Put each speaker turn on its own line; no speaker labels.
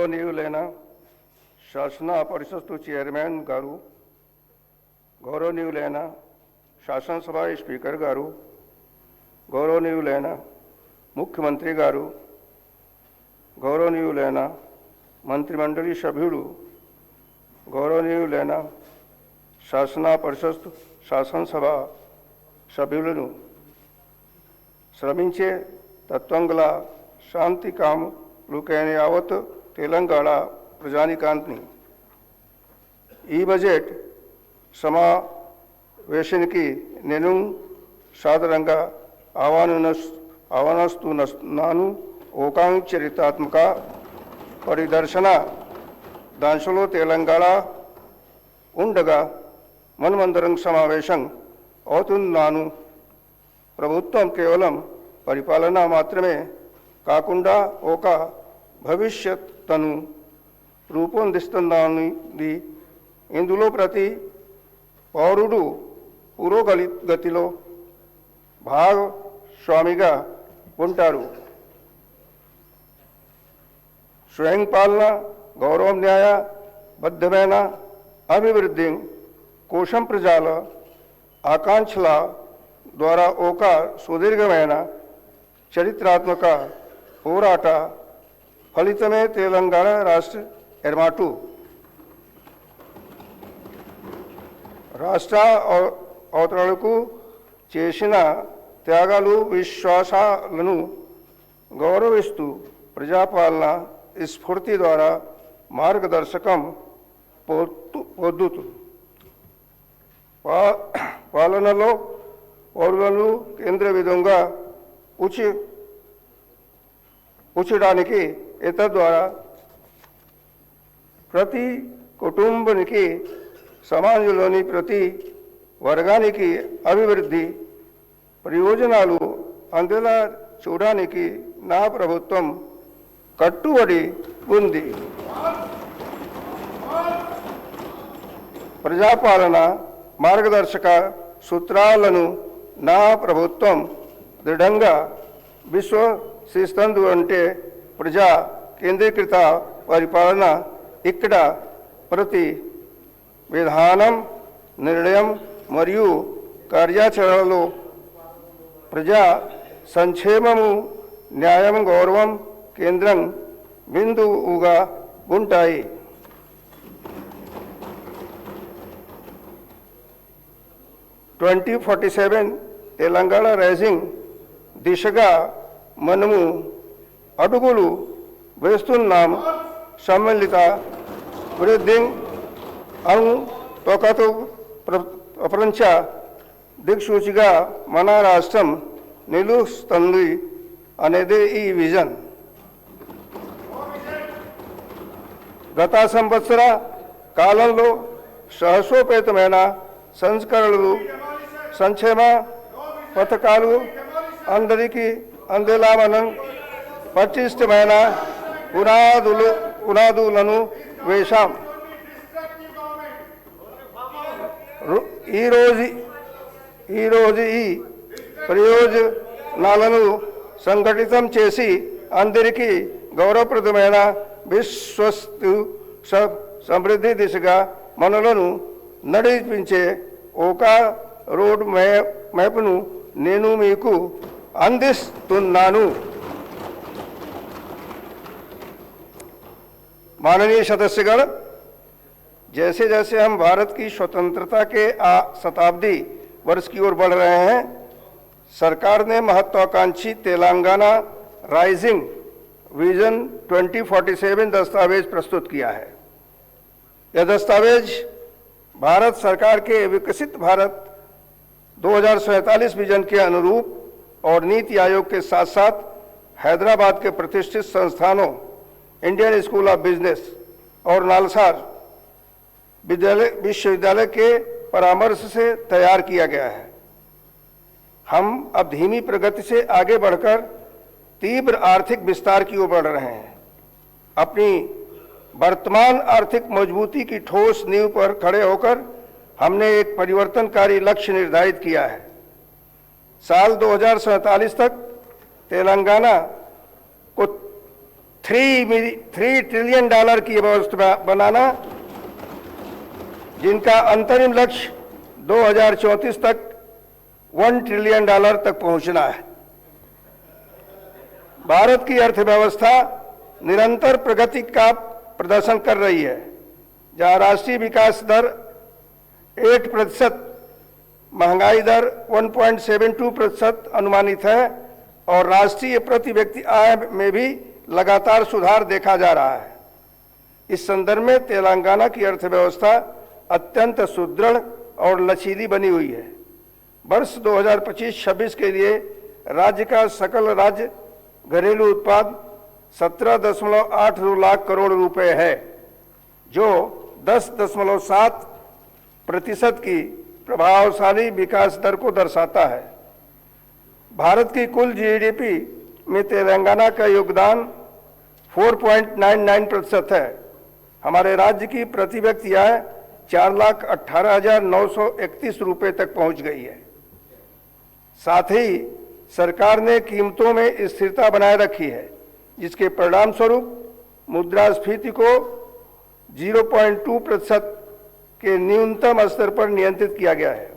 గౌరవనీయులైన శాసన పరిషత్తు చైర్మన్ గారు, గౌరవనీయులైన శాసనసభ స్పీకర్ గారు, గౌరవనీయులైన ముఖ్యమంత్రి గారు, గౌరవనీయులైన మంత్రిమండలి సభ్యులు, గౌరవనీయులైన శాసన పరిషత్ శాసనసభ సభ్యులను, శ్రమించే తత్వంగల శాంతి కాములకైన యావత్ తెలంగాణ ప్రజానికాన్ని ఈ బడ్జెట్ సమావేశానికి నేను సాదరంగా ఆహ్వానిస్తున్నాను. ఓకాంగ్ చరిత్రాత్మక పరిదర్శన దాంట్లో తెలంగాణ ఉండగా మనమందరం సమావేశం అవుతున్నాను. ప్రభుత్వం కేవలం పరిపాలన మాత్రమే కాకుండా ఒక భవిష్యత్తును రూపొందిస్తుందని, ఇందులో ప్రతి పౌరుడు పురోగతిలో భాగస్వామిగా ఉంటారు. స్వయం పాలన, గౌరవం, న్యాయబద్ధమైన అభివృద్ధి కోసం ప్రజల ఆకాంక్షల ద్వారా ఒక సుదీర్ఘమైన చరిత్రాత్మక పోరాట ఫలితమే తెలంగాణ రాష్ట్ర ఏర్పాటు. రాష్ట్ర అవతరణకు చేసిన త్యాగాలు, విశ్వాసాలను గౌరవిస్తూ ప్రజాపాలన స్ఫూర్తి ద్వారా మార్గదర్శకం పొందుతూ పాలనలో పౌరులను కేంద్ర విధంగా ఉంచడానికి ద్వారా ప్రతి కుటుంబానికి, సమాజంలోని ప్రతి వర్గానికి అభివృద్ధి ప్రయోజనాలు అందేలా చూడడానికి నా ప్రభుత్వం కట్టుబడి ఉంది. ప్రజాపాలన మార్గదర్శక సూత్రాలను నా ప్రభుత్వం దృఢంగా విశ్వసిస్తుంది. అంటే ప్రజా కేంద్రీకృత పరిపాలన. ఇక్కడ ప్రతి విధానం, నిర్ణయం మరియు కార్యాచరణలో ప్రజా సంక్షేమము, న్యాయం, గౌరవం కేంద్రం బిందువుగా ఉంటాయి. తెలంగాణ రైజింగ్ దిశగా మనము అడుగులు వేస్తున్నాం. సమ్మిళిత వృద్ధి తోకతో ప్రపంచ దిక్సూచిగా మన రాష్ట్రం నిలుస్తుంది అనేది ఈ విజన్. గత సంవత్సర కాలంలో సాహసోపేతమైన సంస్కరణలు, సంక్షేమ పథకాలు అందరికీ అందేలా మనం పటిష్టమైన పునాదులను వేశాం. ఈరోజు ఈ ప్రయోజనాలను సంఘటితం చేసి అందరికీ గౌరవప్రదమైన విశ్వస్తు సమృద్ధి దిశగా మనలను నడిపించే ఒక రోడ్ మ్యాప్ను నేను మీకు అందిస్తున్నాను. माननीय सदस्यगण, जैसे जैसे हम भारत की स्वतंत्रता के शताब्दी वर्ष की ओर बढ़ रहे हैं, सरकार ने महत्वाकांक्षी तेलंगाना राइजिंग विजन 2047 दस्तावेज प्रस्तुत किया है। यह दस्तावेज भारत सरकार के विकसित भारत 2047 विजन के अनुरूप और नीति आयोग के साथ साथ हैदराबाद के प्रतिष्ठित संस्थानों इंडियन स्कूल ऑफ बिजनेस और नालसार विश्वविद्यालय के परामर्श से तैयार किया गया है। हम अब धीमी प्रगति से आगे बढ़कर तीव्र आर्थिक विस्तार की ओर बढ़ रहे हैं। अपनी वर्तमान आर्थिक मजबूती की ठोस नींव पर खड़े होकर हमने एक परिवर्तनकारी लक्ष्य निर्धारित किया है। साल 2047 तक तेलंगाना को 3 ट्रिलियन डॉलर की व्यवस्था बनाना, जिनका अंतरिम लक्ष्य 2034 तक 1 ट्रिलियन डॉलर तक पहुंचना है। भारत की अर्थव्यवस्था निरंतर प्रगति का प्रदर्शन कर रही है, जहां राष्ट्रीय विकास दर 8%, महंगाई दर 1.72% अनुमानित है और राष्ट्रीय प्रति व्यक्ति आय में भी लगातार सुधार देखा जा रहा है। इस संदर्भ में तेलंगाना की अर्थव्यवस्था अत्यंत सुदृढ़ और लचीली बनी हुई है। वर्ष 2025-26 के लिए राज्य का सकल राज्य घरेलू उत्पाद 17.82 लाख करोड़ रुपए है, जो 10.7% की प्रभावशाली विकास दर को दर्शाता है। भारत की कुल जीडीपी में तेलंगाना का योगदान 4.99% है। हमारे राज्य की प्रति व्यक्ति आय 4,18,931 रुपये तक पहुंच गई है। साथ ही सरकार ने कीमतों में स्थिरता बनाए रखी है, जिसके परिणाम स्वरूप मुद्रास्फीति को 0.2% के न्यूनतम स्तर पर नियंत्रित किया गया है।